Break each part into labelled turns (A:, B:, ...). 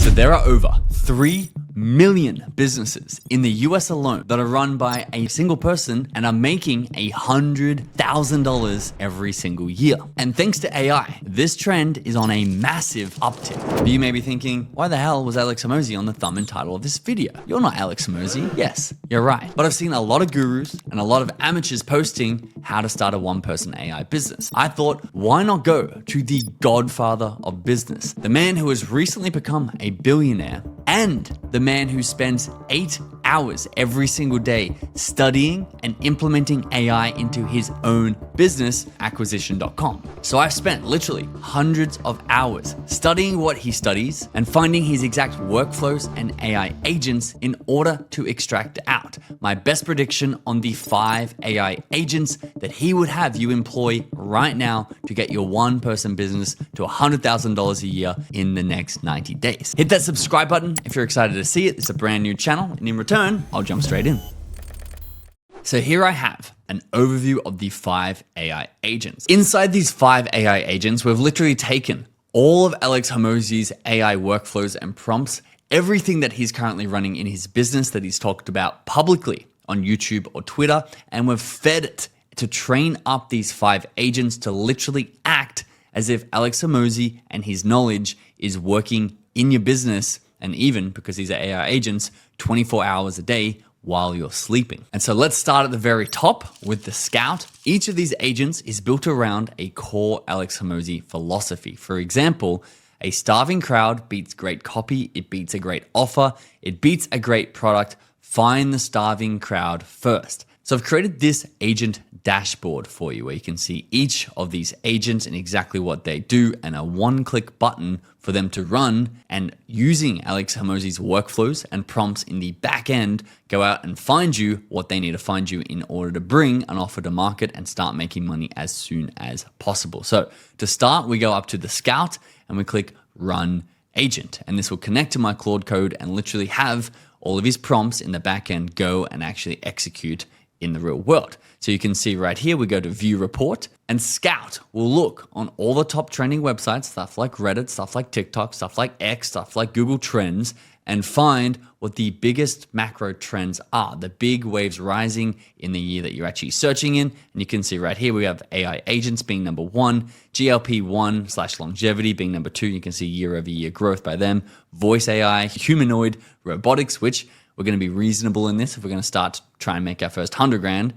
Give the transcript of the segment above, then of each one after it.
A: So there are over 3 million businesses in the US alone that are run by a single person and are making $100,000 every single year. And thanks to AI, this trend is on a massive uptick. But you may be thinking, why the hell was Alex Hormozi on the thumb and title of this video? You're not Alex Hormozi. Yes, you're right. But I've seen a lot of gurus and a lot of amateurs posting how to start a one-person AI business. I thought, why not go to the godfather of business, the man who has recently become a billionaire and the man who spends 8 hours every single day studying and implementing AI into his own business, acquisition.com. So I've spent literally hundreds of hours studying what he studies and finding his exact workflows and AI agents in order to extract out my best prediction on the 5 AI agents that he would have you employ right now to get your one-person business to $100,000 a year in the next 90 days. Hit that subscribe button if you're excited to see it. It's a brand new channel, and in return, I'll jump straight in. So here I have an overview of the 5 AI agents. Inside these 5 AI agents, we've literally taken all of Alex Hormozi's AI workflows and prompts, everything that he's currently running in his business that he's talked about publicly on YouTube or Twitter, and we've fed it to train up these 5 agents to literally act as if Alex Hormozi and his knowledge is working in your business, and even, because these are AI agents, 24 hours a day while you're sleeping. And so let's start at the very top with the Scout. Each of these agents is built around a core Alex Hormozi philosophy. For example, a starving crowd beats great copy, it beats a great offer, it beats a great product. Find the starving crowd first. So I've created this agent dashboard for you where you can see each of these agents and exactly what they do, and a one-click button for them to run, and using Alex Hormozi's workflows and prompts in the back end, go out and find you what they need to find you in order to bring an offer to market and start making money as soon as possible. So to start, we go up to the Scout and we click Run Agent, and this will connect to my Claude code and literally have all of his prompts in the back end go and actually execute in the real world. So you can see right here, we go to View Report, and Scout will look on all the top trending websites, stuff like Reddit, stuff like TikTok, stuff like X, stuff like Google Trends, and find what the biggest macro trends are, the big waves rising in the year that you're actually searching in. And you can see right here, we have AI agents being number 1, GLP-1/longevity being number 2. You can see year-over-year growth by them, voice AI, humanoid, robotics, which we're going to be reasonable in this. If we're going to start to try and make our first 100 grand,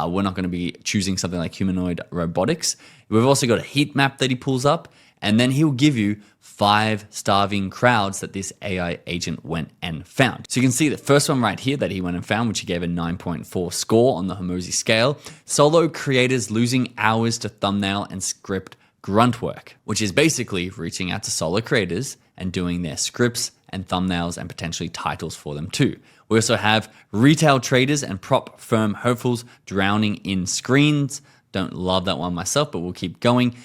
A: we're not going to be choosing something like humanoid robotics. We've also got a heat map that he pulls up, and then he'll give you 5 starving crowds that this AI agent went and found. So you can see the first one right here that he went and found, which he gave a 9.4 score on the Hormozi scale. Solo creators losing hours to thumbnail and script grunt work, which is basically reaching out to solo creators and doing their scripts and thumbnails and potentially titles for them too. We also have retail traders and prop firm hopefuls drowning in screens. Don't love that one myself, but we'll keep going.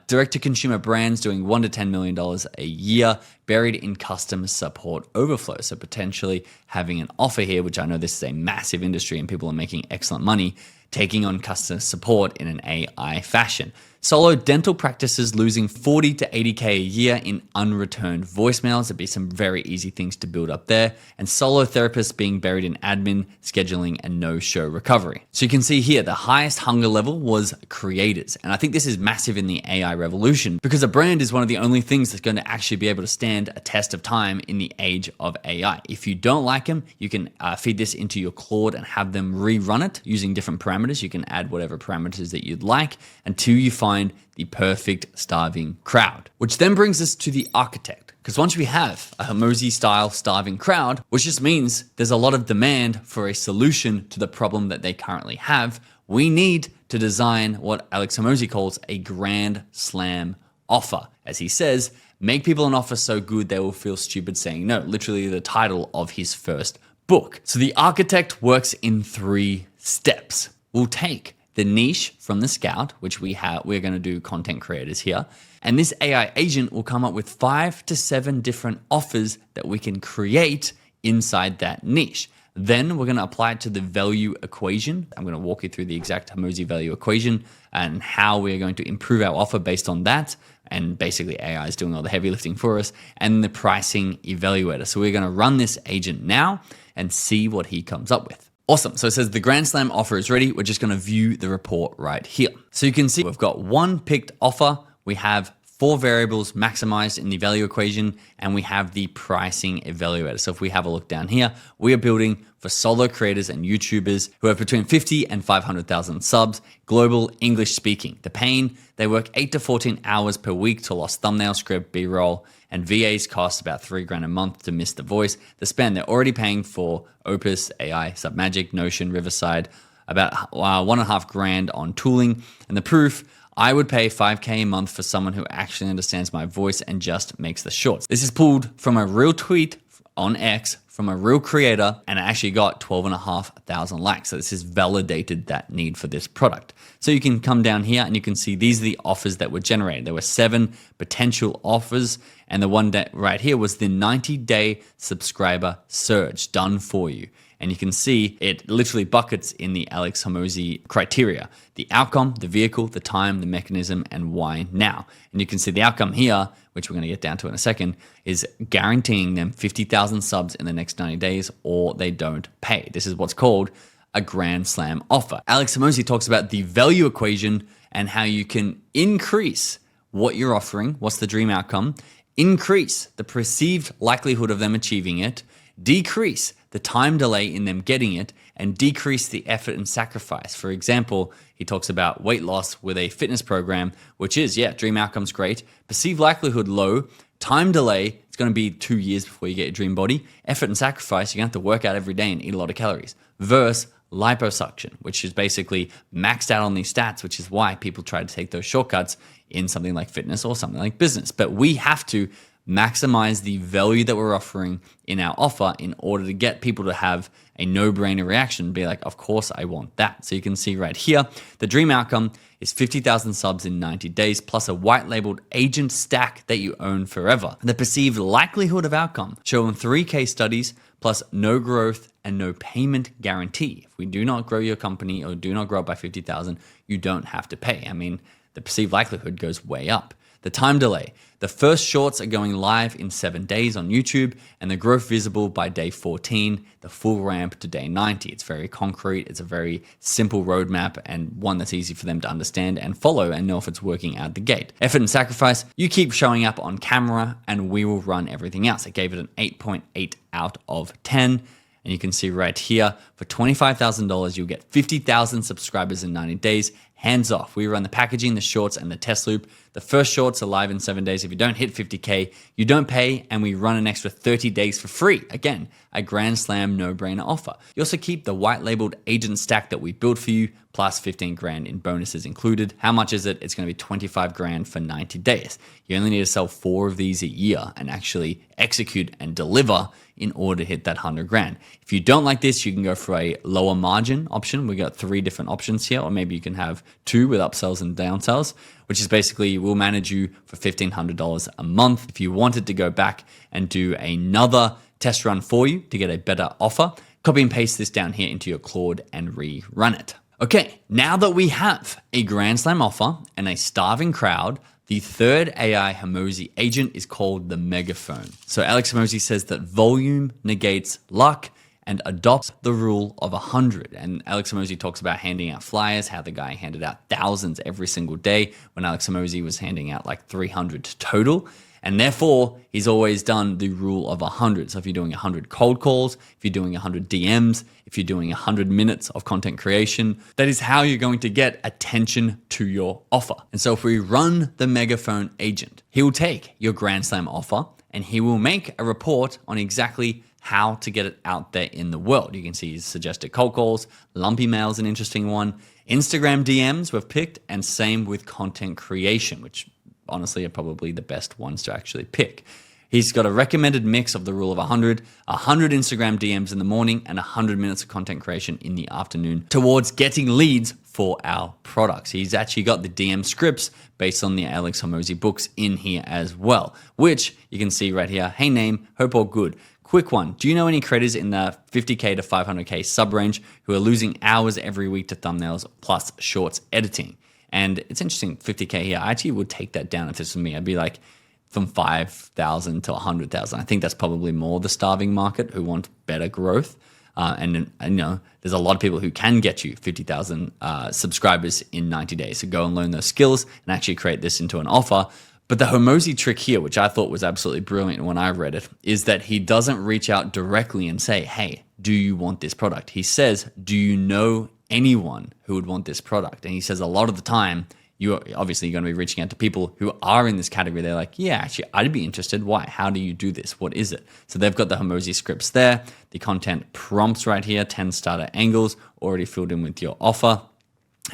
A: Direct-to-consumer brands doing $1 to $10 million a year, buried in customer support overflow. So potentially having an offer here, which I know this is a massive industry and people are making excellent money, taking on customer support in an AI fashion. Solo dental practices losing 40 to 80K a year in unreturned voicemails. There'd be some very easy things to build up there. And solo therapists being buried in admin, scheduling, and no-show recovery. So you can see here, the highest hunger level was creators. And I think this is massive in the AI revolution because a brand is one of the only things that's going to actually be able to stand a test of time in the age of AI. If you don't like them, you can feed this into your Claude and have them rerun it using different parameters. You can add whatever parameters that you'd like until you find the perfect starving crowd, which then brings us to the architect. Because once we have a Hormozi style starving crowd, which just means there's a lot of demand for a solution to the problem that they currently have, we need to design what Alex Hormozi calls a grand slam offer. As he says, make people an offer so good they will feel stupid saying no, literally the title of his first book. So the architect works in 3 steps. We'll take the niche from the Scout, which we're going to do content creators here. And this AI agent will come up with 5 to 7 different offers that we can create inside that niche. Then we're going to apply it to the value equation. I'm going to walk you through the exact Hormozi value equation and how we're going to improve our offer based on that. and basically AI is doing all the heavy lifting for us, and the pricing evaluator. So we're going to run this agent now and see what he comes up with. Awesome. So it says the Grand Slam offer is ready. We're just going to view the report right here. So you can see we've got one picked offer. We have 4 variables maximized in the value equation, and we have the pricing evaluator. So if we have a look down here, we are building for solo creators and YouTubers who have between 50 and 500,000 subs, global English speaking. The pain, they work 8 to 14 hours per week to lost thumbnail, script, B-roll, and VAs cost about $3,000 a month to miss the voice. The spend, they're already paying for Opus, AI, Submagic, Notion, Riverside, about $1,500 on tooling. And the proof, I would pay $5,000 a month for someone who actually understands my voice and just makes the shorts. This is pulled from a real tweet on X from a real creator, and it actually got 12,500 likes. So this has validated that need for this product. So you can come down here and you can see these are the offers that were generated. There were 7 potential offers, and the one that right here was the 90-day subscriber surge done for you. And you can see it literally buckets in the Alex Hormozi criteria: the outcome, the vehicle, the time, the mechanism, and why now. And you can see the outcome here, which we're going to get down to in a second, is guaranteeing them 50,000 subs in the next 90 days or they don't pay. This is what's called a Grand Slam offer. Alex Hormozi talks about the value equation and how you can increase what you're offering, what's the dream outcome, increase the perceived likelihood of them achieving it, decrease the time delay in them getting it, and decrease the effort and sacrifice. For example, he talks about weight loss with a fitness program, which is, dream outcome's great, perceived likelihood low, time delay, it's going to be 2 years before you get your dream body, effort and sacrifice, you're going to have to work out every day and eat a lot of calories, versus liposuction, which is basically maxed out on these stats, which is why people try to take those shortcuts in something like fitness or something like business. But we have to maximize the value that we're offering in our offer in order to get people to have a no-brainer reaction, be like, of course I want that. So you can see right here, the dream outcome is 50,000 subs in 90 days plus a white labeled agent stack that you own forever. The perceived likelihood of outcome shown 3 case studies plus no growth and no payment guarantee. If we do not grow your company or do not grow up by 50,000, you don't have to pay. I mean, the perceived likelihood goes way up. The time delay. The first shorts are going live in 7 days on YouTube, and the growth visible by day 14, the full ramp to day 90. It's very concrete. It's a very simple roadmap and one that's easy for them to understand and follow and know if it's working out the gate. Effort and sacrifice. You keep showing up on camera and we will run everything else. I gave it an 8.8 out of 10. And you can see right here, for $25,000, you'll get 50,000 subscribers in 90 days. Hands off. We run the packaging, the shorts, and the test loop. The first shorts are live in 7 days. If you don't hit 50K, you don't pay, and we run an extra 30 days for free. Again, a Grand Slam no-brainer offer. You also keep the white labeled agent stack that we built for you, plus 15 grand in bonuses included. How much is it? It's going to be 25 grand for 90 days. You only need to sell 4 of these a year and actually execute and deliver in order to hit that 100 grand. If you don't like this, you can go for a lower margin option. We got 3 different options here, or maybe you can have 2 with upsells and downsells, which is basically we'll manage you for $1,500 a month. If you wanted to go back and do another test run for you to get a better offer, copy and paste this down here into your Claude and rerun it. Okay, now that we have a Grand Slam offer and a starving crowd, the third AI Hormozi agent is called the Megaphone. So Alex Hormozi says that volume negates luck and adopts the rule of 100. And Alex Hormozi talks about handing out flyers, how the guy handed out thousands every single day when Alex Hormozi was handing out like 300 total. And therefore, he's always done the rule of 100. So if you're doing 100 cold calls, if you're doing 100 DMs, if you're doing 100 minutes of content creation, that is how you're going to get attention to your offer. And so if we run the Megaphone agent, he will take your Grand Slam offer and he will make a report on exactly how to get it out there in the world. You can see he's suggested cold calls, lumpy mail's an interesting one, Instagram DMs we've picked, and same with content creation, which honestly are probably the best ones to actually pick. He's got a recommended mix of the rule of 100 Instagram DMs in the morning and 100 minutes of content creation in the afternoon towards getting leads for our products. He's actually got the DM scripts based on the Alex Hormozi books in here as well, which you can see right here. Hey name, hope all good. Quick one. Do you know any creators in the 50K to 500K sub range who are losing hours every week to thumbnails plus shorts editing? And it's interesting, 50K here. I actually would take that down if this was me. I'd be like from 5,000 to 100,000. I think that's probably more the starving market who want better growth. And you know, there's a lot of people who can get you 50,000 subscribers in 90 days. So go and learn those skills and actually create this into an offer. But the Hormozi trick here, which I thought was absolutely brilliant when I read it, is that he doesn't reach out directly and say, hey, do you want this product? He says, do you know anyone who would want this product? And he says a lot of the time, you're obviously going to be reaching out to people who are in this category. They're like, yeah, actually, I'd be interested. Why? How do you do this? What is it? So they've got the Hormozi scripts there, the content prompts right here, 10 starter angles already filled in with your offer,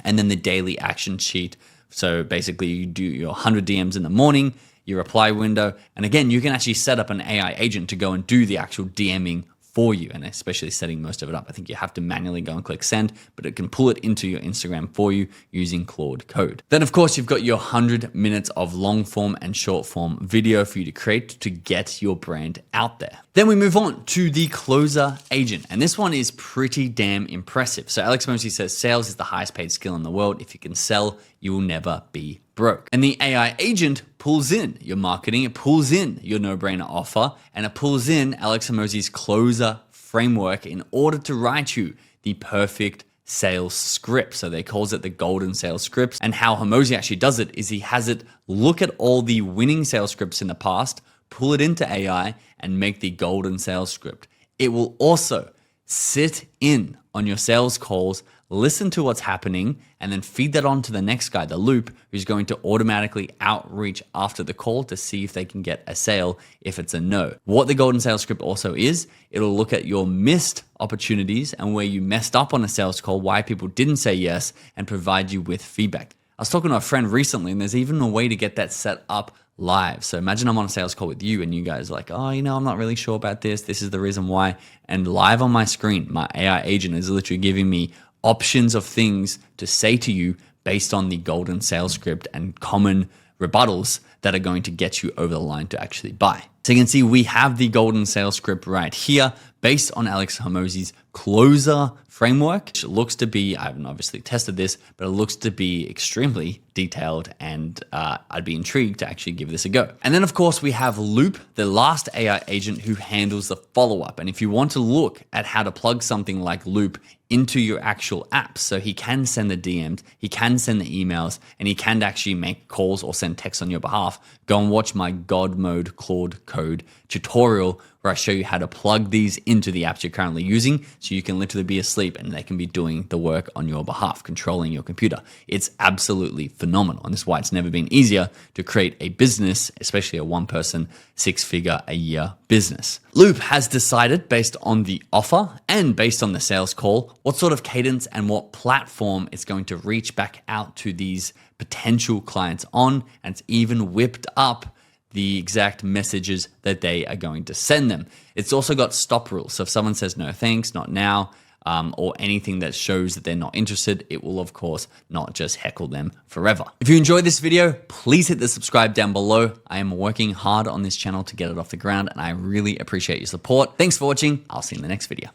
A: and then the daily action sheet. So basically you do your 100 DMs in the morning, your reply window, and again, you can actually set up an AI agent to go and do the actual DMing for you, and especially setting most of it up. I think you have to manually go and click send, but it can pull it into your Instagram for you using Claude code. Then of course, you've got your 100 minutes of long form and short form video for you to create to get your brand out there. Then we move on to the closer agent, and this one is pretty damn impressive. So Alex Hormozi says, sales is the highest paid skill in the world. If you can sell, you will never be broke. And the AI agent pulls in your marketing, it pulls in your no-brainer offer, and it pulls in Alex Hormozi's closer framework in order to write you the perfect sales script. So they calls it the golden sales scripts. And how Hormozi actually does it is he has it look at all the winning sales scripts in the past, pull it into AI, and make the golden sales script. It will also sit in on your sales calls, listen to what's happening, and then feed that on to the next guy, the loop, who's going to automatically outreach after the call to see if they can get a sale if it's a no. What the golden sales script also is, it'll look at your missed opportunities and where you messed up on a sales call, why people didn't say yes, and provide you with feedback. I was talking to a friend recently, and there's even a way to get that set up live. So imagine I'm on a sales call with you and you guys are like, oh, you know, I'm not really sure about this. This is the reason why. And live on my screen, my AI agent is literally giving me options of things to say to you based on the golden sales script and common rebuttals that are going to get you over the line to actually buy. So you can see we have the golden sales script right here based on Alex Hormozi's closer framework, which looks to be, I haven't obviously tested this, but it looks to be extremely detailed, and I'd be intrigued to actually give this a go. And then of course we have Loop, the last AI agent who handles the follow-up. And if you want to look at how to plug something like Loop into your actual apps, so he can send the DMs, he can send the emails, and he can actually make calls or send texts on your behalf, go and watch my God Mode Claude code tutorial where I show you how to plug these into the apps you're currently using so you can literally be asleep and they can be doing the work on your behalf, controlling your computer. It's absolutely phenomenal, and this is why it's never been easier to create a business, especially a one-person, six-figure-a-year business. Loop has decided, based on the offer and based on the sales call, what sort of cadence and what platform it's going to reach back out to these potential clients on, and it's even whipped up the exact messages that they are going to send them. It's also got stop rules. So if someone says no thanks, not now, or anything that shows that they're not interested, it will of course not just heckle them forever. If you enjoyed this video, please hit the subscribe down below. I am working hard on this channel to get it off the ground, and I really appreciate your support. Thanks for watching. I'll see you in the next video.